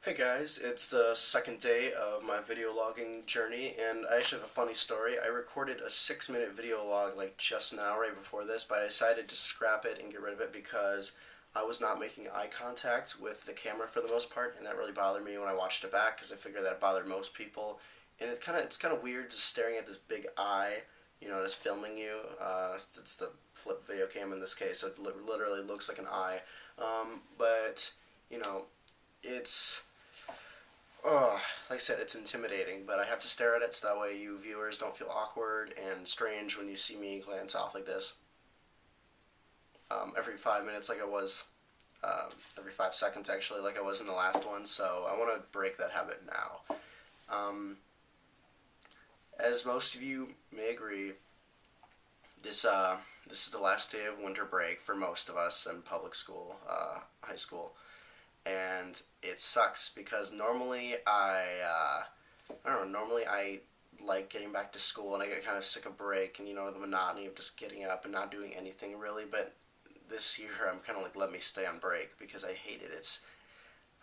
Hey guys, it's the second day of my video logging journey, and I actually have a funny story. I recorded a 6-minute video log like just now, right before this, but I decided to scrap it and get rid of it because I was not making eye contact with the camera for the most part, and that really bothered me when I watched it back because I figured that bothered most people. And it's kind of weird just staring at this big eye, just filming you. It's the flip video cam in this case, so it literally looks like an eye. But you know, it's like I said, it's intimidating, but I have to stare at it so that way you viewers don't feel awkward and strange when you see me glance off like this every 5 minutes, like I was, every 5 seconds actually, like I was in the last one. So I want to break that habit now. Um, as most of you may agree, this is the last day of winter break for most of us in public school, high school, and it sucks because I don't know. Normally, I like getting back to school, and I get kind of sick of break, and the monotony of just getting up and not doing anything really. But this year, I'm kind of like, let me stay on break because I hate it.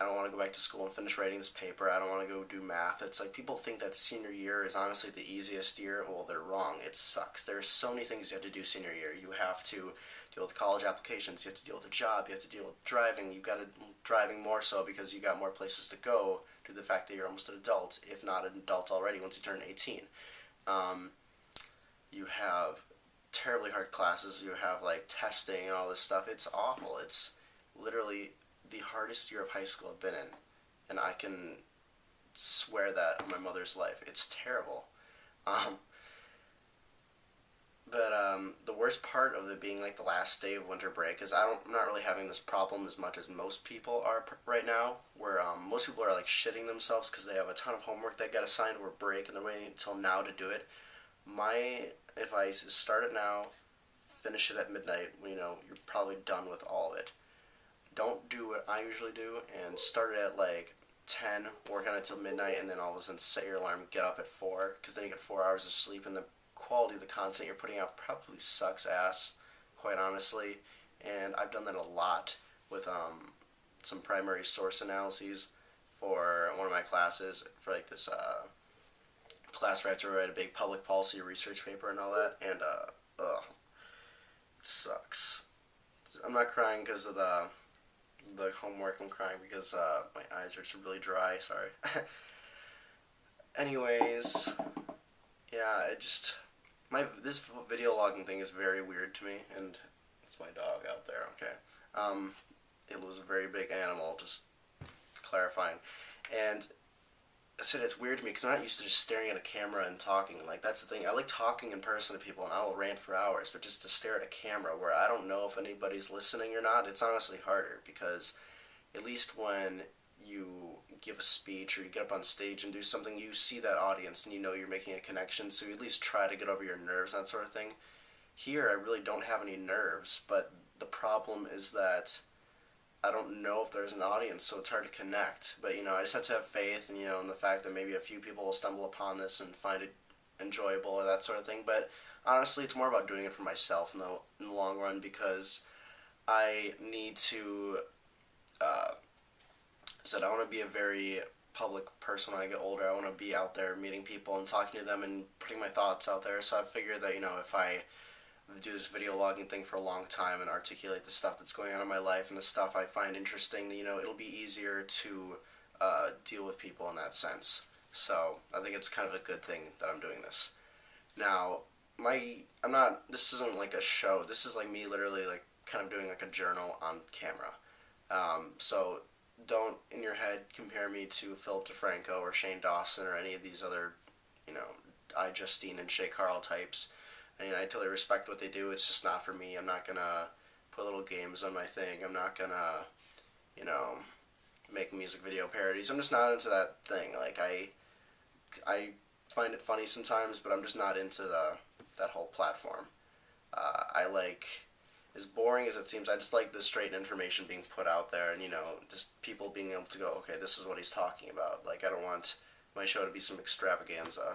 I don't want to go back to school and finish writing this paper. I don't want to go do math. It's like people think that senior year is honestly the easiest year. Well, they're wrong. It sucks. There's so many things you have to do senior year. You have to deal with college applications. You have to deal with a job. You have to deal with driving. You got to driving more so because you got more places to go due to the fact that you're almost an adult, if not an adult already once you turn 18. Um, you have terribly hard classes. You have like testing and all this stuff. It's awful. It's literally the hardest year of high school I've been in, and I can swear that on my mother's life. It's terrible. Um, but the worst part of it being like the last day of winter break is I'm not really having this problem as much as most people are right now, where most people are like shitting themselves because they have a ton of homework they got assigned or break and they're waiting until now to do it. My advice is start it now, finish it at midnight when you're probably done with all of it. Don't do what I usually do and start it at like 10, work on it till midnight, and then all of a sudden set your alarm, get up at 4, because then you get 4 hours of sleep, and the quality of the content you're putting out probably sucks ass, quite honestly. And I've done that a lot with some primary source analyses for one of my classes, for like this class where I had to write a big public policy research paper and all that, and it sucks. I'm not crying because of the homework. I'm crying because my eyes are just really dry. Sorry. Anyways, yeah, it just this video logging thing is very weird to me, and it's my dog out there. Okay, it was a very big animal. Just clarifying, and I said it's weird to me because I'm not used to just staring at a camera and talking. Like that's the thing. I like talking in person to people, and I will rant for hours. But just to stare at a camera where I don't know if anybody's listening or not, it's honestly harder because at least when you give a speech or you get up on stage and do something, you see that audience and you know you're making a connection. So you at least try to get over your nerves, that sort of thing. Here, I really don't have any nerves, but the problem is that I don't know if there's an audience, so it's hard to connect. But I just have to have faith, and in the fact that maybe a few people will stumble upon this and find it enjoyable or that sort of thing. But honestly, it's more about doing it for myself in the long run because I need to. Said I want to be a very public person when I get older. I want to be out there meeting people and talking to them and putting my thoughts out there. So I figured that if I do this video logging thing for a long time and articulate the stuff that's going on in my life and the stuff I find interesting, it'll be easier to deal with people in that sense. So I think it's kind of a good thing that I'm doing this. Now, I'm not, this isn't like a show. This is like me literally like kind of doing like a journal on camera. So don't in your head compare me to Philip DeFranco or Shane Dawson or any of these other, you know, iJustine and Shay Carl types. I totally respect what they do. It's just not for me. I'm not gonna put little games on my thing. I'm not gonna, you know, make music video parodies. I'm just not into that thing. Like I find it funny sometimes, but I'm just not into that whole platform. I like, as boring as it seems, I just like the straight information being put out there, and just people being able to go, okay, this is what he's talking about. Like I don't want my show to be some extravaganza.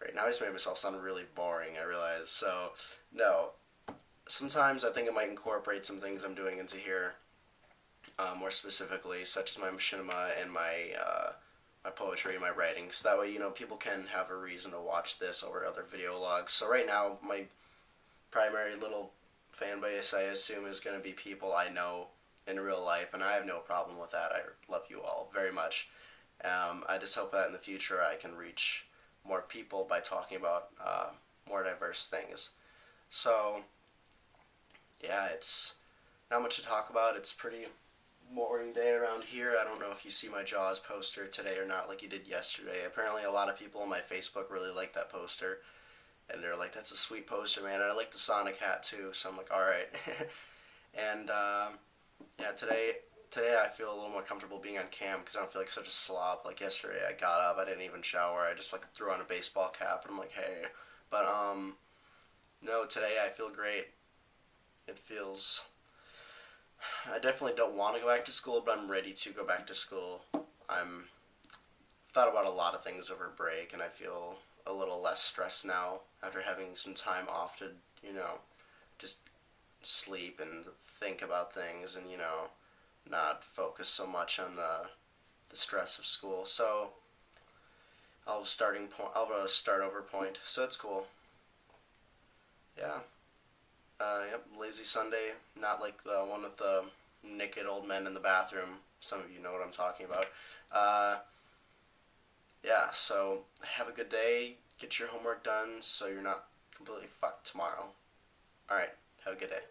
Right now, I just made myself sound really boring. I realize. So no, sometimes I think I might incorporate some things I'm doing into here. more specifically, such as my machinima and my poetry and my writing. So that way, people can have a reason to watch this over other video logs. So right now, my primary little fan base, I assume, is going to be people I know in real life, and I have no problem with that. I love you all very much. I just hope that in the future I can reach more people by talking about more diverse things. So, yeah, it's not much to talk about. It's pretty boring day around here. I don't know if you see my Jaws poster today or not, like you did yesterday. Apparently, a lot of people on my Facebook really like that poster, and they're like, "That's a sweet poster, man." And I like the Sonic hat too, so I'm like, "All right." And yeah, today I feel a little more comfortable being on cam because I don't feel like such a slob. Like yesterday, I got up, I didn't even shower, I just like threw on a baseball cap, and I'm like, "Hey," but no, today I feel great. It feels. I definitely don't want to go back to school, but I'm ready to go back to school. I'm thought about a lot of things over break, and I feel a little less stressed now after having some time off to, just sleep and think about things and, not focus so much on the stress of school. So I'll have a start over point. So it's cool. Yeah. Yep, lazy Sunday, not like the one with the naked old men in the bathroom. Some of you know what I'm talking about. Yeah, so have a good day. Get your homework done so you're not completely fucked tomorrow. Alright, have a good day.